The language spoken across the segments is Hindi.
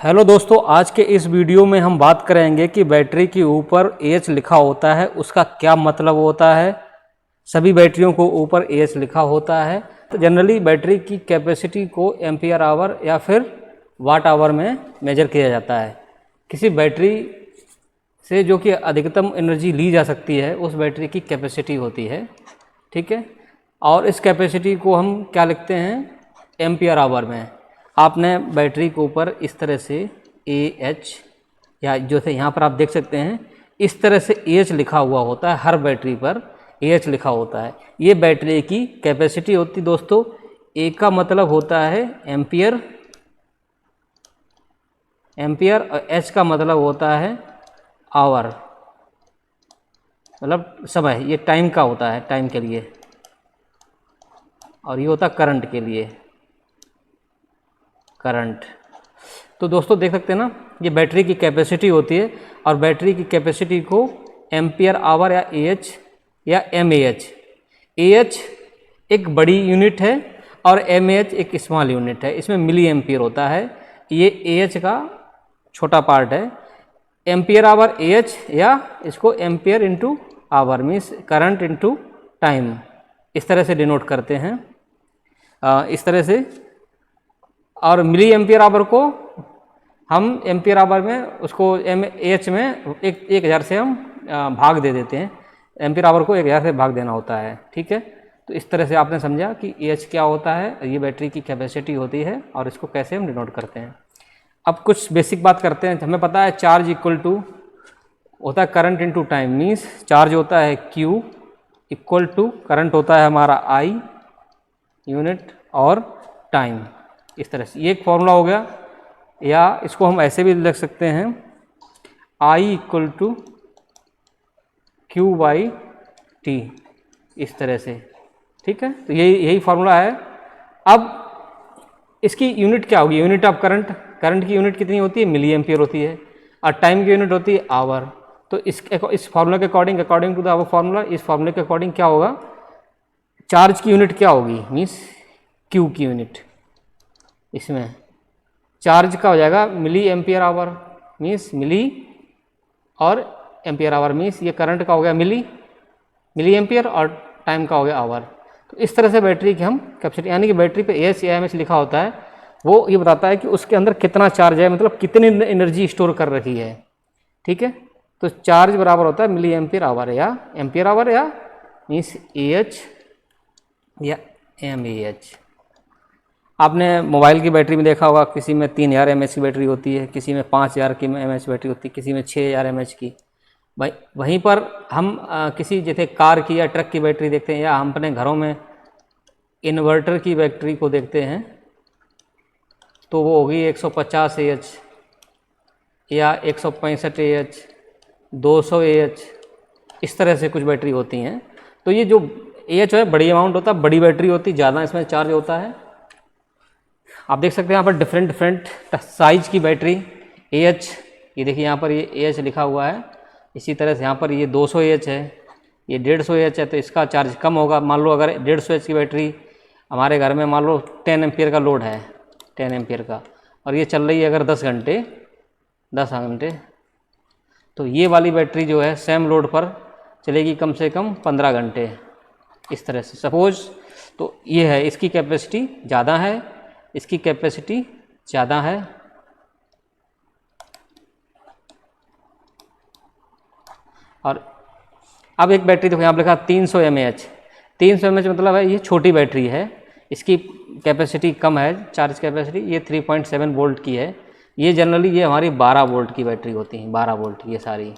हेलो दोस्तों, आज के इस वीडियो में हम बात करेंगे कि बैटरी के ऊपर एच लिखा होता है उसका क्या मतलब होता है। सभी बैटरियों को ऊपर एच लिखा होता है। तो जनरली बैटरी की कैपेसिटी को एम्पियर आवर या फिर वाट आवर में मेजर किया जाता है। किसी बैटरी से जो कि अधिकतम एनर्जी ली जा सकती है उस बैटरी की कैपेसिटी होती है, ठीक है। और इस कैपेसिटी को हम क्या लिखते हैं, एम्पियर आवर में। आपने बैटरी के ऊपर इस तरह से AH या जो थे यहाँ पर आप देख सकते हैं इस तरह से AH लिखा हुआ होता है। हर बैटरी पर AH लिखा होता है। ये बैटरी की कैपेसिटी होती दोस्तों। A का मतलब होता है एम्पियर, और H का मतलब होता है आवर, मतलब समय। ये टाइम का होता है, टाइम के लिए, और ये होता है करंट के लिए, करंट। तो दोस्तों देख सकते हैं ना, ये बैटरी की कैपेसिटी होती है और बैटरी की कैपेसिटी को एम्पियर आवर या AH या mAh, AH एक बड़ी यूनिट है और mAh एक स्मॉल यूनिट है। इसमें मिली एम्पियर होता है। ये AH का छोटा पार्ट है। एम्पियर आवर AH, या इसको ampere into hour means current into time, इस तरह से डिनोट करते हैं, इस तरह से। और मिली एम्पियर आवर को हम एम्पियर आवर में उसको mAh में 1000 से हम भाग दे देते हैं। एम्पियर आवर को 1000 से भाग देना होता है, ठीक है। तो इस तरह से आपने समझा कि AH क्या होता है, ये बैटरी की कैपेसिटी होती है और इसको कैसे हम डिनोट करते हैं। अब कुछ बेसिक बात करते हैं। हमें पता है चार्ज इक्वल टू होता है current into time, means charge होता है Q इक्वल टू करंट होता है हमारा I यूनिट और टाइम। इस तरह से ये एक फॉर्मूला हो गया, या इसको हम ऐसे भी लिख सकते हैं I इक्वल टू Q/T, इस तरह से, ठीक है। तो यही फार्मूला है। अब इसकी यूनिट क्या होगी, यूनिट ऑफ करंट। करंट की यूनिट कितनी होती है, मिली एम्पियर होती है, और टाइम की यूनिट होती है आवर। तो इस फार्मूला के according to the hour formula, इस फार्मूले के अकॉर्डिंग क्या होगा, चार्ज की यूनिट क्या होगी, मीन्स Q की यूनिट। इसमें चार्ज का हो जाएगा मिली एम्पियर आवर, मीन्स मिली, और एम्पियर आवर मीन्स ये करंट का हो गया मिली एम्पियर, और टाइम का हो गया आवर। तो इस तरह से बैटरी की हम कैपेसिटी, यानी कि बैटरी पे AH या mAh लिखा होता है, वो ये बताता है कि उसके अंदर कितना चार्ज है, मतलब कितनी एनर्जी स्टोर कर रखी है, ठीक है। तो चार्ज बराबर होता है मिली एम्पियर आवर या एम्पियर आवर, या मीन्स AH या mAh। आपने मोबाइल की बैटरी में देखा होगा, किसी में 3000 mAh की बैटरी होती है, किसी में 5000 की mAh बैटरी होती है, किसी में 6000 mAh की। भाई वहीं पर हम किसी जैसे कार की या ट्रक की बैटरी देखते हैं, या हम अपने घरों में इन्वर्टर की बैटरी को देखते हैं, तो वो होगी 150 AH या 165 AH, 200 AH, इस तरह से कुछ बैटरी होती हैं। तो ये जो AH है बड़ी अमाउंट होता है, बड़ी बैटरी होती है, ज़्यादा इसमें चार्ज होता है। आप देख सकते हैं यहाँ पर डिफरेंट साइज की बैटरी AH, ये देखिए यहाँ पर ये AH लिखा हुआ है। इसी तरह से यहाँ पर ये 200 AH है, ये 150 AH है, तो इसका चार्ज कम होगा। मान लो अगर 150 AH की बैटरी हमारे घर में मान लो 10 एम्पियर का लोड है, 10 एम्पियर का, और ये चल रही है अगर 10 घंटे, तो ये वाली बैटरी जो है सेम लोड पर चलेगी कम से कम 15 घंटे, इस तरह से सपोज। तो ये है, इसकी कैपेसिटी ज़्यादा है, इसकी कैपेसिटी ज़्यादा है। और अब एक बैटरी देखो यहाँ पर लिखा 300 mAh। 300 mAh मतलब है ये छोटी बैटरी है, इसकी कैपेसिटी कम है, चार्ज कैपेसिटी। ये 3.7 वोल्ट की है। ये जनरली ये हमारी 12 वोल्ट की बैटरी होती हैं, 12 वोल्ट ये सारी।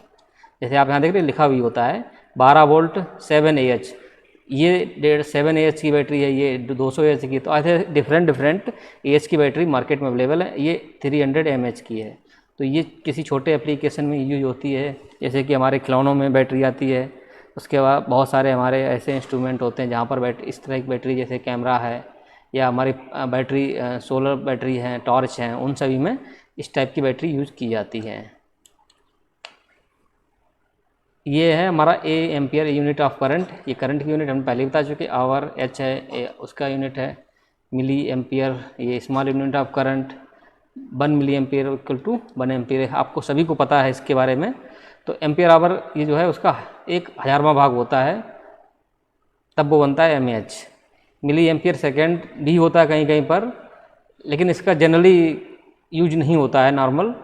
जैसे आप यहाँ देख रहे हैं लिखा भी होता है 12 वोल्ट 7AH। ये 7AH की बैटरी है, ये 200 AH की। तो ऐसे डिफरेंट AH की बैटरी मार्केट में अवेलेबल है। ये 300 mAh की है। तो ये किसी छोटे एप्लीकेशन में यूज होती है, जैसे कि हमारे खिलौनों में बैटरी आती है। उसके बाद बहुत सारे हमारे ऐसे इंस्ट्रूमेंट होते हैं जहाँ पर इस तरह की बैटरी, जैसे कैमरा है या हमारी बैटरी सोलर बैटरी हैं, टॉर्च हैं, उन सभी में इस टाइप की बैटरी यूज की जाती है। ये है हमारा A ampere unit of current. ये करंट की यूनिट हम पहले बता चुके। आवर H है उसका यूनिट है मिली एम्पियर, ये small unit of current. 1 milli ampere equal to 1 ampere, आपको सभी को पता है इसके बारे में। तो एम्पियर आवर ये जो है उसका 1000वां भाग होता है, तब वो बनता है mAh। मिली एम्पियर सेकेंड भी होता है कहीं कहीं पर, लेकिन इसका जनरली यूज नहीं होता है नॉर्मल।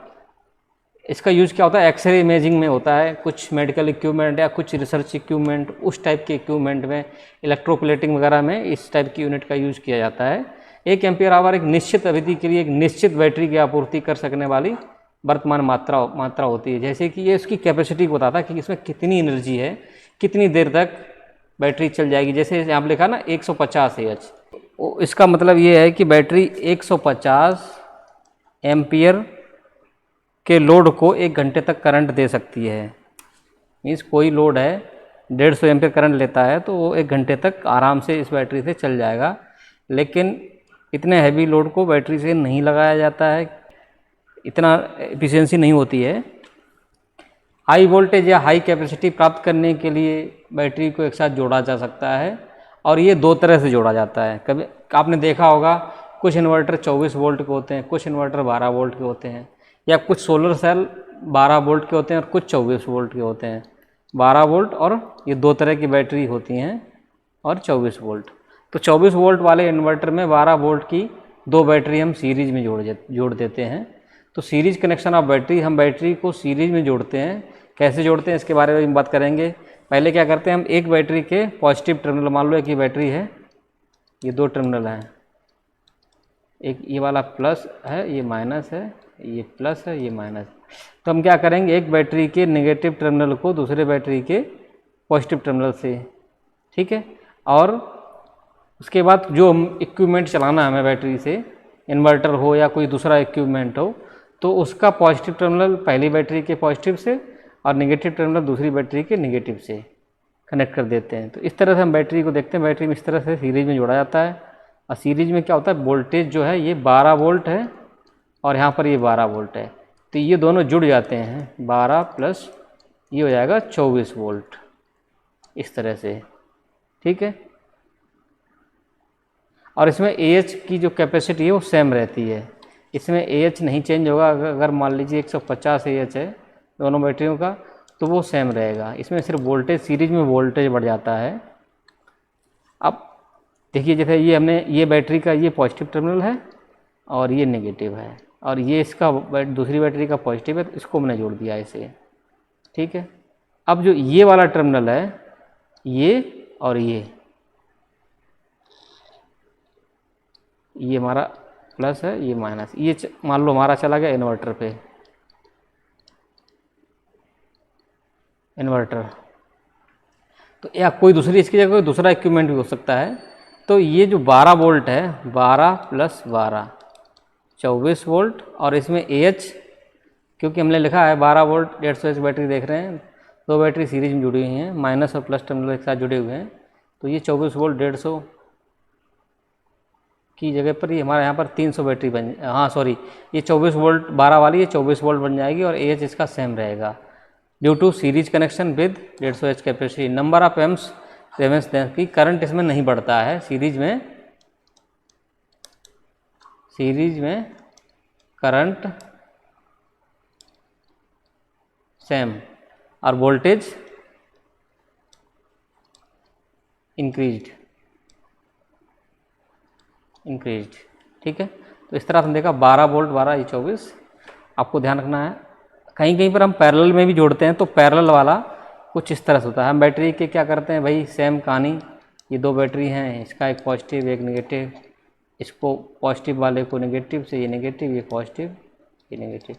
इसका यूज क्या होता है, एक्सरे इमेजिंग में होता है, कुछ मेडिकल इक्विपमेंट या कुछ रिसर्च इक्विपमेंट, उस टाइप के इक्विपमेंट में, इलेक्ट्रोप्लेटिंग वगैरह में इस टाइप की यूनिट का यूज किया जाता है। 1 एम्पियर आवर एक निश्चित अवधि के लिए एक निश्चित बैटरी की आपूर्ति कर सकने वाली वर्तमान मात्रा होती है। जैसे कि ये उसकी कैपेसिटी को बताता है कि इसमें कितनी एनर्जी है, कितनी देर तक बैटरी चल जाएगी। जैसे यहाँ पर लिखा ना 150 एच, इसका मतलब ये है कि बैटरी 150 एम्पियर के लोड को 1 घंटे तक करंट दे सकती है। मीन्स कोई लोड है 150 एम्पियर करंट लेता है तो वो 1 घंटे तक आराम से इस बैटरी से चल जाएगा। लेकिन इतने हैवी लोड को बैटरी से नहीं लगाया जाता है, इतना एफिशिएंसी नहीं होती है। हाई वोल्टेज या हाई कैपेसिटी प्राप्त करने के लिए बैटरी को एक साथ जोड़ा जा सकता है, और ये 2 तरह से जोड़ा जाता है। कभी आपने देखा होगा कुछ इन्वर्टर 24 वोल्ट के होते हैं, कुछ इन्वर्टर 12 वोल्ट के होते हैं, या कुछ सोलर सेल 12 वोल्ट के होते हैं और कुछ 24 वोल्ट के होते हैं। 12 वोल्ट और ये 2 तरह की बैटरी होती हैं, और 24 वोल्ट। तो 24 वोल्ट वाले इन्वर्टर में 12 वोल्ट की 2 बैटरी हम सीरीज में जोड़ देते हैं। तो सीरीज कनेक्शन ऑफ बैटरी, हम बैटरी को सीरीज में जोड़ते हैं। कैसे जोड़ते हैं इसके बारे में बात करेंगे। पहले क्या करते हैं, हम एक बैटरी के पॉजिटिव टर्मिनल, मान लो एक ये बैटरी है, ये 2 टर्मिनल हैं, एक ये वाला प्लस है, ये माइनस है, ये प्लस है, ये माइनस। तो हम क्या करेंगे, एक बैटरी के नेगेटिव टर्मिनल को दूसरे बैटरी के पॉजिटिव टर्मिनल से, ठीक है। और उसके बाद जो इक्विपमेंट चलाना है हमें बैटरी से, इन्वर्टर हो या कोई दूसरा इक्विपमेंट हो, तो उसका पॉजिटिव टर्मिनल पहली बैटरी के पॉजिटिव से और नेगेटिव टर्मिनल दूसरी बैटरी के नेगेटिव से कनेक्ट कर देते हैं। तो इस तरह से हम बैटरी को देखते हैं। बैटरी में इस तरह से सीरीज में जोड़ा जाता है। और सीरीज में क्या होता है, वोल्टेज जो है ये 12 वोल्ट है और यहाँ पर ये 12 वोल्ट है, तो ये दोनों जुड़ जाते हैं, 12 प्लस ये हो जाएगा 24 वोल्ट, इस तरह से, ठीक है। और इसमें AH की जो कैपेसिटी है वो सेम रहती है, इसमें AH नहीं चेंज होगा। अगर मान लीजिए 150 AH है दोनों बैटरियों का, तो वो सेम रहेगा। इसमें सिर्फ वोल्टेज, सीरीज में वोल्टेज बढ़ जाता है। अब देखिए, जैसे ये हमने, ये बैटरी का ये पॉजिटिव टर्मिनल है और ये नेगेटिव है, और ये इसका दूसरी बैटरी का पॉजिटिव है, तो इसको हमने जोड़ दिया इसे, ठीक है। अब जो ये वाला टर्मिनल है, ये और ये हमारा प्लस है, ये माइनस, ये मान लो हमारा चला गया इन्वर्टर पे, इन्वर्टर। तो या कोई दूसरी, इसकी जगह कोई दूसरा इक्विपमेंट भी हो सकता है। तो ये जो 12 वोल्ट है, 12 प्लस 12 24 वोल्ट, और इसमें AH, क्योंकि हमने लिखा है 12 वोल्ट 150 एच बैटरी देख रहे हैं, 2 बैटरी सीरीज में जुड़ी हुई हैं, माइनस और प्लस टर्मिनल एक साथ जुड़े हुए हैं। तो ये 24 वोल्ट 150 की जगह पर ये हमारे यहाँ पर 300 बैटरी बन, हाँ सॉरी, ये 24 वोल्ट 12 वाली ये 24 वोल्ट बन जाएगी, और AH इसका सेम रहेगा due to series connection with 150 H capacity. Number of amps reference दें कि करंट इसमें नहीं बढ़ता है, सीरीज में करंट सेम और वोल्टेज इंक्रीज्ड, ठीक है। तो इस तरह से देखा 12 वोल्ट 12 ये 24, आपको ध्यान रखना है। कहीं कहीं पर हम पैरेलल में भी जोड़ते हैं, तो पैरेलल वाला कुछ इस तरह से होता है। हम बैटरी के क्या करते हैं भाई, सेम कहानी, ये 2 बैटरी हैं, इसका एक पॉजिटिव एक नेगेटिव, इसको पॉजिटिव वाले को नेगेटिव से, ये नेगेटिव, ये पॉजिटिव, ये नेगेटिव,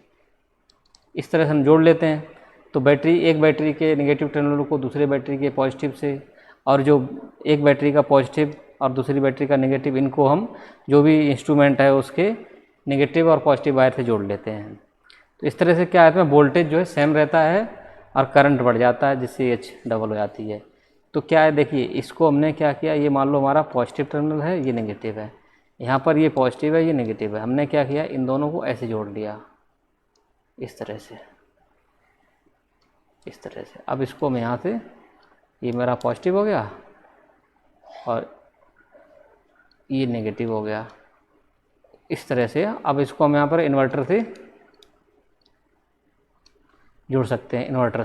इस तरह से हम जोड़ लेते हैं। तो बैटरी, एक बैटरी के नेगेटिव टर्मिनल को दूसरे बैटरी के पॉजिटिव से, और जो एक बैटरी का पॉजिटिव और दूसरी बैटरी का नेगेटिव, इनको हम जो भी इंस्ट्रूमेंट है उसके नेगेटिव और पॉजिटिव वायर से जोड़ लेते हैं। तो इस तरह से क्या है, वोल्टेज जो है सेम रहता है और करंट बढ़ जाता है, जिससे एच डबल हो जाती है। तो क्या है, देखिए इसको हमने क्या किया, ये मान लो हमारा पॉजिटिव टर्मिनल है, ये नेगेटिव है, यहाँ पर ये पॉजिटिव है, ये नेगेटिव है। हमने क्या किया, इन दोनों को ऐसे जोड़ लिया, इस तरह से, इस तरह से। अब इसको मैं यहाँ से, ये मेरा पॉजिटिव हो गया और ये नेगेटिव हो गया, इस तरह से। अब इसको हम यहाँ पर इन्वर्टर से जोड़ सकते हैं, इन्वर्टर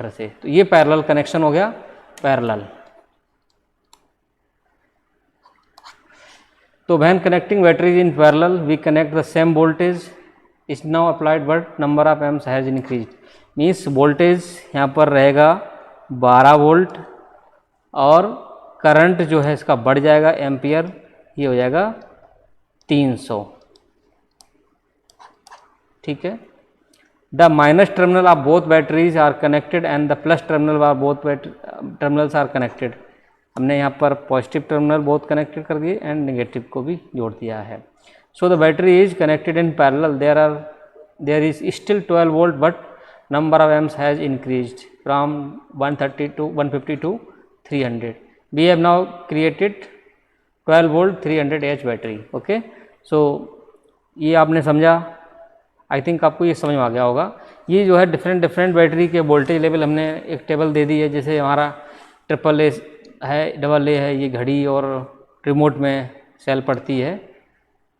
से। तो ये पैरेलल कनेक्शन हो गया, पैरेलल। तो when connecting batteries in parallel we connect the same voltage is now applied but number of amps has increase. Means voltage यहाँ पर रहेगा 12 वोल्ट और करंट जो है इसका बढ़ जाएगा, एम्पियर ये हो जाएगा 300। ठीक है। The minus terminal of both batteries are connected and the plus terminal of both terminals are connected. हमने यहाँ पर पॉजिटिव टर्मिनल बोथ कनेक्टेड कर दिए एंड नेगेटिव को भी जोड़ दिया है। So the battery is connected in parallel, there is still 12 volt but number of amps has increased from 150 to 300। We have now created 12 volt 300 H battery. Okay, so ये आपने समझा, आई थिंक आपको ये समझ में आ गया होगा। ये जो है डिफरेंट बैटरी के वोल्टेज लेवल हमने एक टेबल दे दी है। जैसे हमारा AAA है, AA है, ये घड़ी और रिमोट में सेल पड़ती है,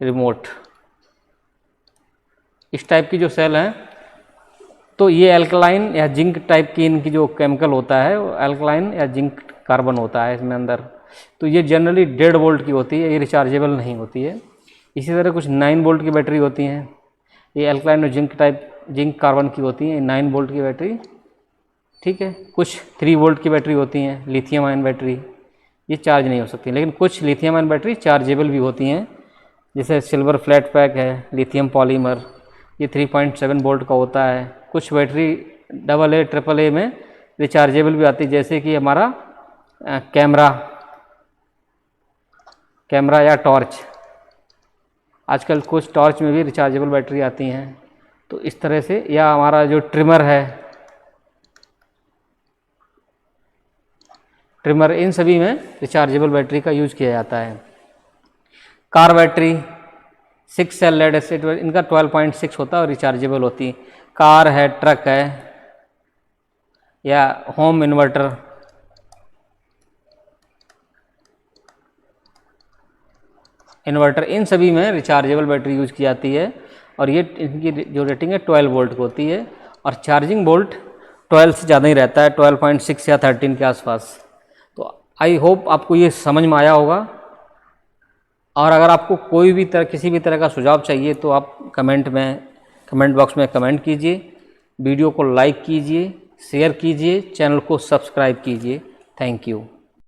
रिमोट इस टाइप की जो सेल हैं। तो ये एल्कलाइन या जिंक टाइप की इनकी जो केमिकल होता है वो एल्कलाइन या जिंक कार्बन होता है इसमें अंदर। तो ये जनरली 1.5 वोल्ट की होती है, ये रिचार्जेबल नहीं होती है। इसी तरह कुछ 9 वोल्ट की बैटरी होती हैं, ये एल्कलाइन और जिंक कार्बन की होती हैं, 9 वोल्ट की बैटरी। ठीक है। कुछ 3 वोल्ट की बैटरी होती हैं, लिथियम आयन बैटरी, ये चार्ज नहीं हो सकती। लेकिन कुछ लिथियम आयन बैटरी चार्जेबल भी होती हैं, जैसे सिल्वर फ्लैट पैक है, लिथियम पॉलीमर, ये 3.7 वोल्ट का होता है। कुछ बैटरी AA AAA में रिचार्जेबल भी आती है, जैसे कि हमारा कैमरा या टॉर्च। आजकल कुछ टॉर्च में भी रिचार्जेबल बैटरी आती हैं। तो इस तरह से, या हमारा जो ट्रिमर है, ट्रिमर, इन सभी में रिचार्जेबल बैटरी का यूज किया जाता है। Car battery 6 cell lead acid, इनका 12.6 होता है और रिचार्जेबल होती है। कार है, ट्रक है, या होम इन्वर्टर, इन सभी में रिचार्जेबल बैटरी यूज की जाती है। और ये इनकी जो रेटिंग है 12 वोल्ट की होती है और चार्जिंग वोल्ट 12 से ज़्यादा ही रहता है, 12.6 या 13 के आसपास। तो आई होप आपको ये समझ में आया होगा। और अगर आपको कोई भी किसी भी तरह का सुझाव चाहिए तो आप कमेंट बॉक्स में कमेंट कीजिए, वीडियो को लाइक कीजिए, शेयर कीजिए, चैनल को सब्सक्राइब कीजिए। Thank you.